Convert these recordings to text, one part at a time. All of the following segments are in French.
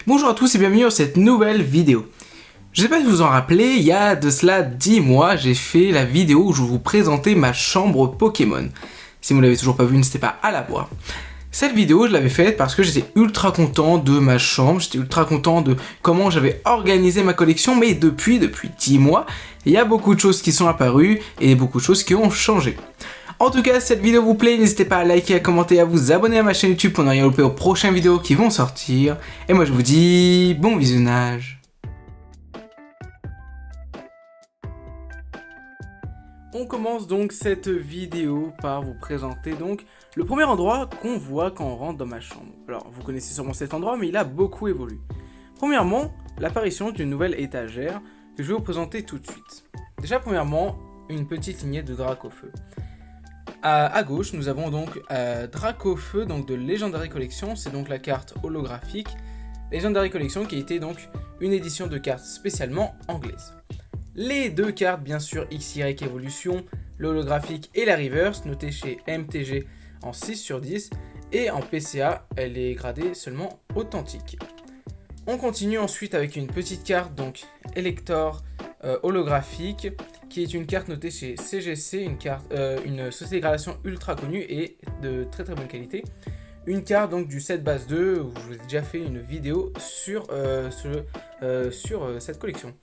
Bonjour à tous et bienvenue dans cette nouvelle vidéo. Je sais pas si vous vous en rappelez, il y a de cela 10 mois, j'ai fait la vidéo où je vous présentais ma chambre Pokémon. Si vous ne l'avez toujours pas vue, n'hésitez pas à la voir. Cette vidéo, je l'avais faite parce que j'étais ultra content de ma chambre, j'étais ultra content de comment j'avais organisé ma collection, mais depuis 10 mois, il y a beaucoup de choses qui sont apparues et beaucoup de choses qui ont changé. En tout cas, si cette vidéo vous plaît, n'hésitez pas à liker, à commenter, à vous abonner à ma chaîne YouTube pour ne rien louper aux prochaines vidéos qui vont sortir. Et moi je vous dis bon visionnage. On commence donc cette vidéo par vous présenter donc le premier endroit qu'on voit quand on rentre dans ma chambre. Alors vous connaissez sûrement cet endroit, mais il a beaucoup évolué. Premièrement, l'apparition d'une nouvelle étagère que je vais vous présenter tout de suite. Déjà premièrement, une petite lignée de Dracofeu. À gauche, nous avons donc Dracofeu donc de Legendary Collection, c'est donc la carte holographique Legendary Collection qui a été donc une édition de cartes spécialement anglaise. Les deux cartes, bien sûr, XY Evolution, l'holographique et la reverse, notée chez MTG en 6 sur 10, et en PCA, elle est gradée seulement authentique. On continue ensuite avec une petite carte, donc Elector holographique, qui est une carte notée chez CGC, une société de gradation ultra connue et de très très bonne qualité. Une carte donc du set base 2, où je vous ai déjà fait une vidéo sur cette collection.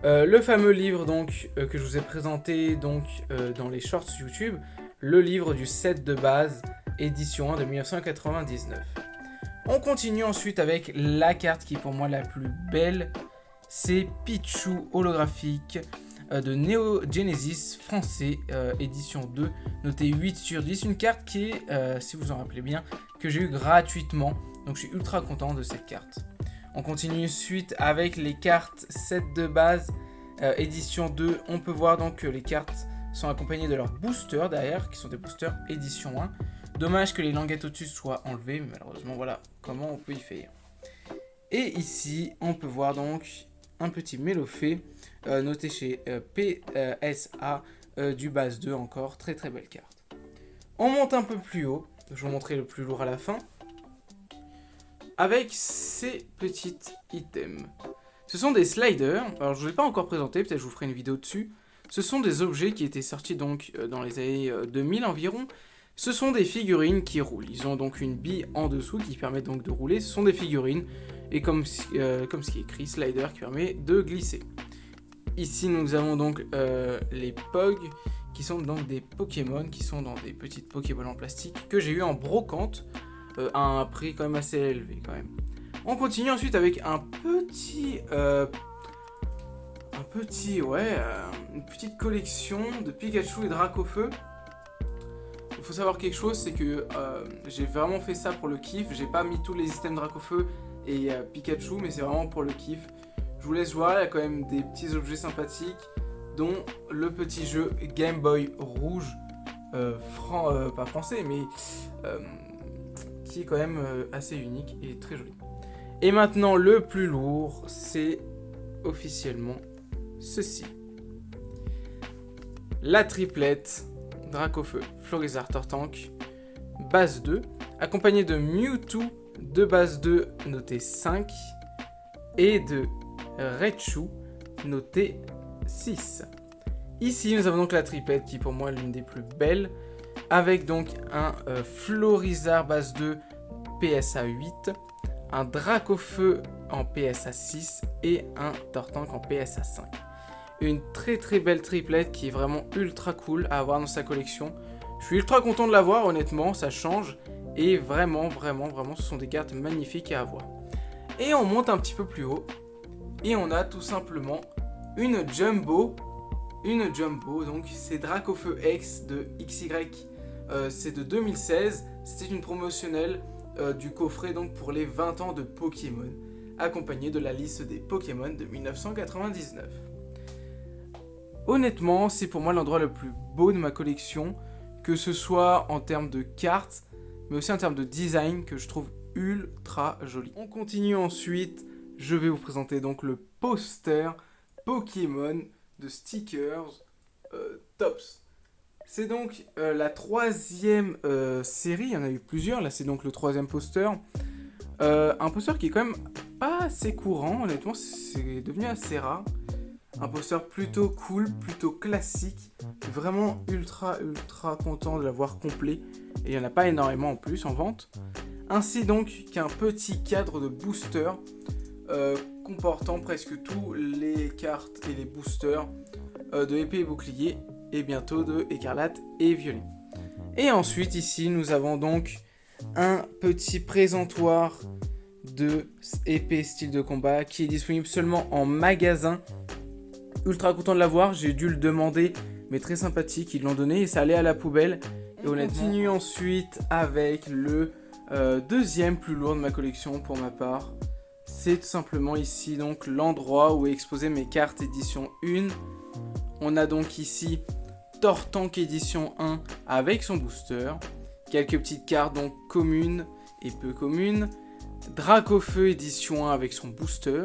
Le fameux livre donc que je vous ai présenté donc dans les shorts YouTube, le livre du set de base édition 1 de 1999. On continue ensuite avec la carte qui est pour moi la plus belle, c'est Pichu holographique de Neo Genesis français édition 2, notée 8 sur 10, une carte qui est, si vous en rappelez bien, que j'ai eu gratuitement, donc je suis ultra content de cette carte. On continue ensuite avec les cartes set de base édition 2. On peut voir donc que les cartes sont accompagnées de leurs boosters derrière, qui sont des boosters édition 1. Dommage que les languettes au-dessus soient enlevées, mais malheureusement voilà comment on peut y faire. Et ici, on peut voir donc un petit Mélofée noté chez PSA du base 2, encore très très belle carte. On monte un peu plus haut, je vais vous montrer le plus lourd à la fin, avec ces petits items. Ce sont des sliders, alors je ne vous ai pas encore présenté, peut-être je vous ferai une vidéo dessus. Ce sont des objets qui étaient sortis donc dans les années 2000 environ. Ce sont des figurines qui roulent, ils ont donc une bille en dessous qui permet donc de rouler. Ce sont des figurines, et comme ce qui est écrit, slider qui permet de glisser. Ici nous avons donc les Pog, qui sont donc des Pokémon, qui sont dans des petites Pokéballs en plastique, que j'ai eu en brocante, à un prix quand même assez élevé quand même. On continue ensuite avec une petite collection de Pikachu et Dracofeu. Il faut savoir quelque chose, c'est que j'ai vraiment fait ça pour le kiff. J'ai pas mis tous les systèmes Dracofeu et Pikachu, mais c'est vraiment pour le kiff. Je vous laisse voir, il y a quand même des petits objets sympathiques, dont le petit jeu Game Boy rouge, pas français, mais qui est quand même assez unique et très joli. Et maintenant, le plus lourd, c'est officiellement ceci. La triplette Dracofeu, Florizard, Tortank, base 2, accompagnée de Mewtwo de base 2 noté 5 et de Raichu noté 6. Ici, nous avons donc la triplette qui est pour moi l'une des plus belles, avec donc un Florizard base 2 PSA 8, un Dracofeu en PSA 6 et un Tortank en PSA 5. Une très très belle triplette qui est vraiment ultra cool à avoir dans sa collection. Je suis ultra content de l'avoir, honnêtement, ça change. Et vraiment, ce sont des cartes magnifiques à avoir. Et on monte un petit peu plus haut. Et on a tout simplement une Jumbo. Donc c'est Dracofeu X de XY. C'est de 2016. C'était une promotionnelle du coffret donc pour les 20 ans de Pokémon, accompagné de la liste des Pokémon de 1999. Honnêtement, c'est pour moi l'endroit le plus beau de ma collection, que ce soit en termes de cartes, mais aussi en termes de design, que je trouve ultra joli. On continue ensuite, je vais vous présenter donc le poster Pokémon de stickers Tops. C'est donc la troisième série, il y en a eu plusieurs, là c'est donc le troisième poster. Un poster qui est quand même pas assez courant, honnêtement, c'est devenu assez rare. Un poster plutôt cool, plutôt classique, vraiment ultra content de l'avoir complet, et il n'y en a pas énormément en plus en vente. Ainsi donc qu'un petit cadre de booster comportant presque tous les cartes et les boosters de épée et bouclier, et bientôt de écarlate et violet. Et ensuite ici nous avons donc un petit présentoir de épée style de combat qui est disponible seulement en magasin. Ultra content de l'avoir, j'ai dû le demander, mais très sympathique, ils l'ont donné et ça allait à la poubelle. Et on continue ensuite avec le deuxième plus lourd de ma collection pour ma part. C'est tout simplement ici donc l'endroit où est exposé mes cartes édition 1. On a donc ici Tortank édition 1 avec son booster. Quelques petites cartes donc communes et peu communes. Dracofeu édition 1 avec son booster.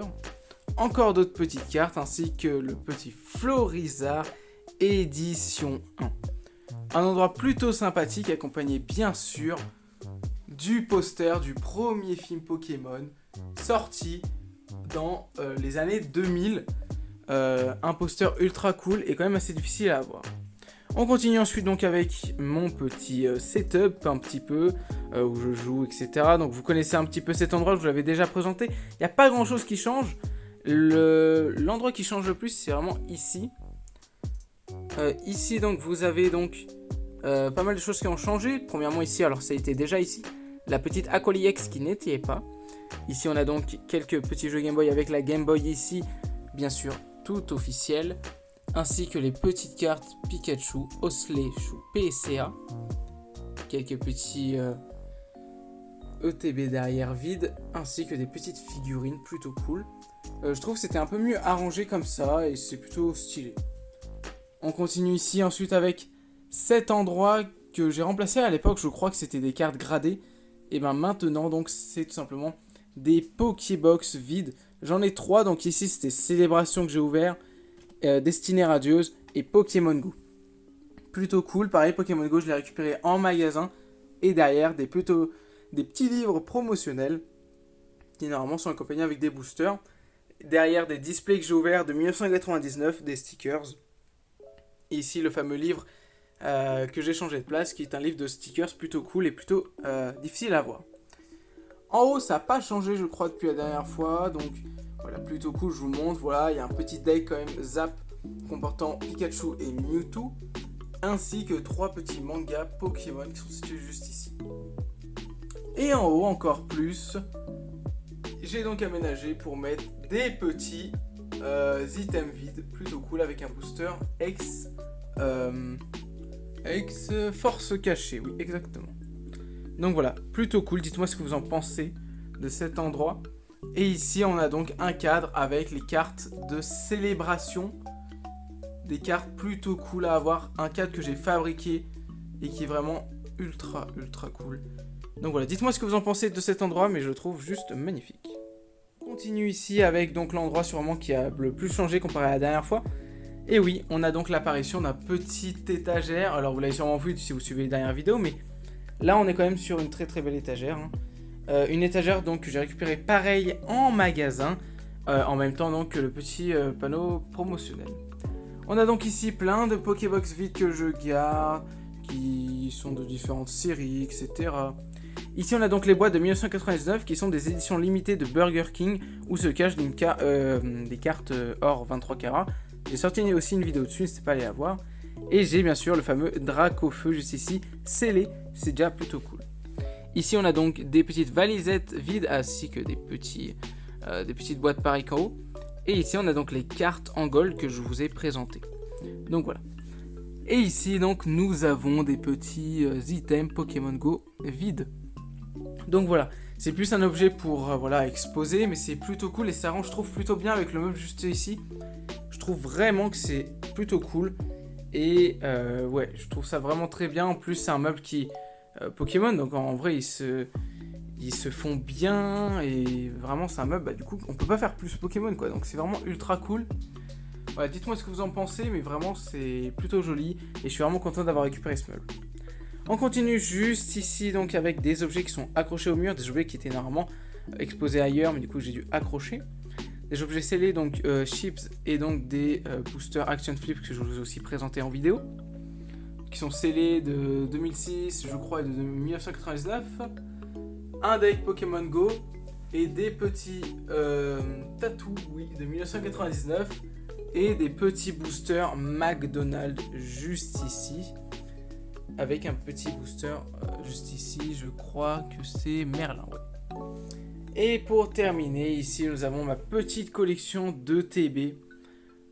Encore d'autres petites cartes ainsi que le petit Florizard édition 1. Un endroit plutôt sympathique accompagné bien sûr du poster du premier film Pokémon sorti dans les années 2000. Un poster ultra cool et quand même assez difficile à avoir. On continue ensuite donc avec mon petit setup un petit peu où je joue etc. Donc vous connaissez un petit peu cet endroit, je vous l'avais déjà présenté. Il n'y a pas grand chose qui change. L'endroit qui change le plus c'est vraiment ici. Ici donc vous avez donc pas mal de choses qui ont changé. Premièrement ici, alors ça a été déjà ici, la petite Acolyte X qui n'était pas. Ici on a donc quelques petits jeux Game Boy avec la Game Boy ici, bien sûr tout officiel. Ainsi que les petites cartes Pikachu, Oslechu, PSA. Quelques petits ETB derrière vide, ainsi que des petites figurines plutôt cool. Je trouve que c'était un peu mieux arrangé comme ça et c'est plutôt stylé. On continue ici ensuite avec cet endroit que j'ai remplacé à l'époque, je crois que c'était des cartes gradées. Et bien maintenant donc c'est tout simplement des Pokébox vides. J'en ai 3, donc ici c'était Célébration que j'ai ouvert, Destinée Radieuse et Pokémon Go. Plutôt cool, pareil Pokémon Go je l'ai récupéré en magasin. Et derrière des petits livres promotionnels qui normalement sont accompagnés avec des boosters. Derrière des displays que j'ai ouverts de 1999, des stickers. Et ici le fameux livre que j'ai changé de place, qui est un livre de stickers plutôt cool et plutôt difficile à voir. En haut ça n'a pas changé je crois depuis la dernière fois, donc voilà plutôt cool, je vous montre, voilà il y a un petit deck quand même Zap comportant Pikachu et Mewtwo, ainsi que 3 petits mangas Pokémon qui sont situés juste ici. Et en haut encore plus, j'ai donc aménagé pour mettre des petits items vides plutôt cool avec un booster ex force cachée, oui exactement. Donc voilà, plutôt cool, dites-moi ce que vous en pensez de cet endroit. Et ici on a donc un cadre avec les cartes de célébration. Des cartes plutôt cool à avoir, un cadre que j'ai fabriqué et qui est vraiment ultra cool. Donc voilà, dites-moi ce que vous en pensez de cet endroit, mais je le trouve juste magnifique. On continue ici avec donc l'endroit sûrement qui a le plus changé comparé à la dernière fois. Et oui, on a donc l'apparition d'un petit étagère. Alors vous l'avez sûrement vu si vous suivez les dernières vidéos, mais là on est quand même sur une très belle étagère. Une étagère donc que j'ai récupéré pareil en magasin, en même temps donc que le petit panneau promotionnel. On a donc ici plein de Pokébox vides que je garde, qui sont de différentes séries, etc. Ici on a donc les boîtes de 1999 qui sont des éditions limitées de Burger King où se cachent des cartes or 23 carats. J'ai sorti aussi une vidéo dessus, n'hésitez pas à aller la voir. Et j'ai bien sûr le fameux Dracofeu juste ici, scellé, c'est déjà plutôt cool. Ici on a donc des petites valisettes vides ainsi que des petites boîtes pareilles qu'en haut. Et ici on a donc les cartes en gold que je vous ai présentées. Donc voilà. Et ici donc nous avons des petits items Pokémon Go vides. Donc voilà, c'est plus un objet pour exposer, mais c'est plutôt cool et ça rend je trouve plutôt bien avec le meuble juste ici. Je trouve vraiment que c'est plutôt cool. Et ouais, je trouve ça vraiment très bien. En plus c'est un meuble qui Pokémon, donc en vrai ils se font bien et vraiment c'est un meuble, du coup on peut pas faire plus Pokémon quoi, donc c'est vraiment ultra cool. Voilà, dites-moi ce que vous en pensez, mais vraiment c'est plutôt joli et je suis vraiment content d'avoir récupéré ce meuble. On continue juste ici donc avec des objets qui sont accrochés au mur, des objets qui étaient normalement exposés ailleurs, mais du coup j'ai dû accrocher. Des objets scellés, donc chips, et donc des boosters Action Flip que je vous ai aussi présenté en vidéo, qui sont scellés de 2006, je crois, et de 1999. Un deck Pokémon Go, et des petits tatous, oui, de 1999, et des petits boosters McDonald's juste ici, avec un petit booster juste ici, je crois que c'est Merlin, ouais. Et pour terminer, ici nous avons ma petite collection de TB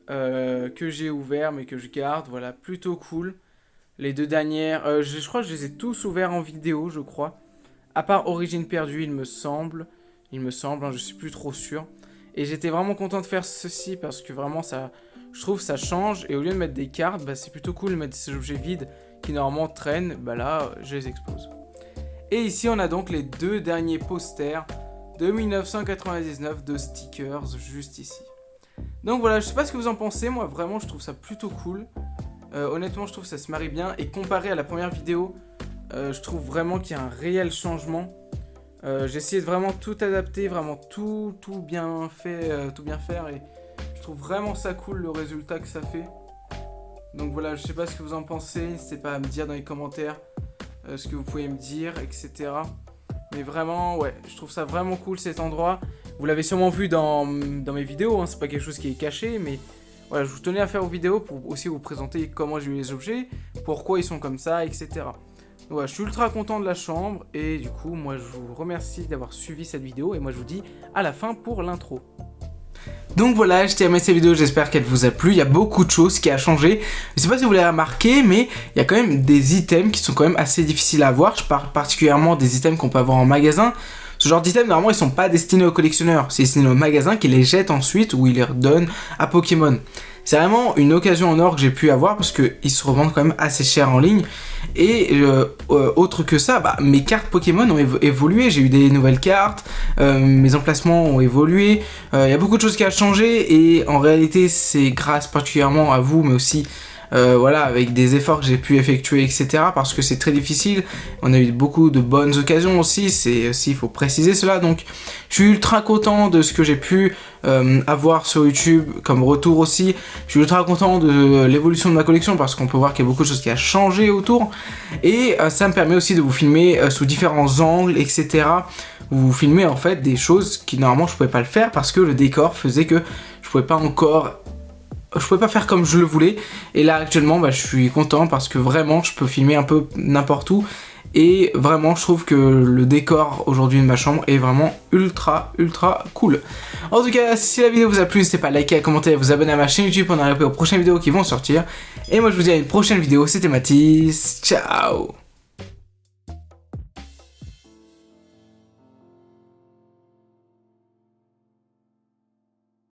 que j'ai ouvert mais que je garde, voilà, plutôt cool. Les deux dernières, je crois que je les ai tous ouverts en vidéo, je crois. À part Origine perdue, il me semble, hein, je suis plus trop sûr. Et j'étais vraiment content de faire ceci parce que vraiment ça, je trouve ça change. Et au lieu de mettre des cartes, bah, c'est plutôt cool de mettre ces objets vides qui normalement traînent, bah là je les expose. Et ici on a donc les deux derniers posters de 1999 de stickers juste ici. Donc voilà, je sais pas ce que vous en pensez, moi vraiment je trouve ça plutôt cool. Honnêtement je trouve que ça se marie bien et comparé à la première vidéo, je trouve vraiment qu'il y a un réel changement. J'ai essayé de vraiment tout adapter, vraiment tout bien fait, tout bien faire et je trouve vraiment ça cool le résultat que ça fait. Donc voilà, je sais pas ce que vous en pensez, n'hésitez pas à me dire dans les commentaires ce que vous pouvez me dire, etc. Mais vraiment, ouais, je trouve ça vraiment cool cet endroit. Vous l'avez sûrement vu dans mes vidéos, hein, c'est pas quelque chose qui est caché, mais voilà, je vous tenais à faire vos vidéos pour aussi vous présenter comment j'ai eu les objets, pourquoi ils sont comme ça, etc. Donc voilà, je suis ultra content de la chambre, et du coup, moi je vous remercie d'avoir suivi cette vidéo, et moi je vous dis à la fin pour l'intro. Donc voilà, je termine cette vidéo, j'espère qu'elle vous a plu, il y a beaucoup de choses qui a changé. Je sais pas si vous l'avez remarqué, mais il y a quand même des items qui sont quand même assez difficiles à avoir. Je parle particulièrement des items qu'on peut avoir en magasin. Ce genre d'items, normalement, ils sont pas destinés aux collectionneurs, c'est destiné aux magasins qui les jettent ensuite ou ils les redonnent à Pokémon. C'est vraiment une occasion en or que j'ai pu avoir parce qu'ils se revendent quand même assez cher en ligne. Et autre que ça, bah, mes cartes Pokémon ont évolué, j'ai eu des nouvelles cartes, mes emplacements ont évolué, il y a beaucoup de choses qui ont changé et en réalité c'est grâce particulièrement à vous mais aussi voilà, avec des efforts que j'ai pu effectuer, etc. Parce que c'est très difficile. On a eu beaucoup de bonnes occasions aussi. Il faut préciser cela. Donc, je suis ultra content de ce que j'ai pu avoir sur YouTube comme retour aussi. Je suis ultra content de l'évolution de ma collection parce qu'on peut voir qu'il y a beaucoup de choses qui a changé autour. Et ça me permet aussi de vous filmer sous différents angles, etc. Vous filmez en fait des choses qui normalement je pouvais pas le faire parce que le décor faisait que je pouvais pas faire comme je le voulais. Et là actuellement bah, je suis content parce que vraiment je peux filmer un peu n'importe où. Et vraiment je trouve que le décor aujourd'hui de ma chambre est vraiment ultra cool. En tout cas si la vidéo vous a plu, n'hésitez pas à liker, à commenter, à vous abonner à ma chaîne YouTube pour en arriver aux prochaines vidéos qui vont sortir. Et moi je vous dis à une prochaine vidéo, c'était Mathis, ciao.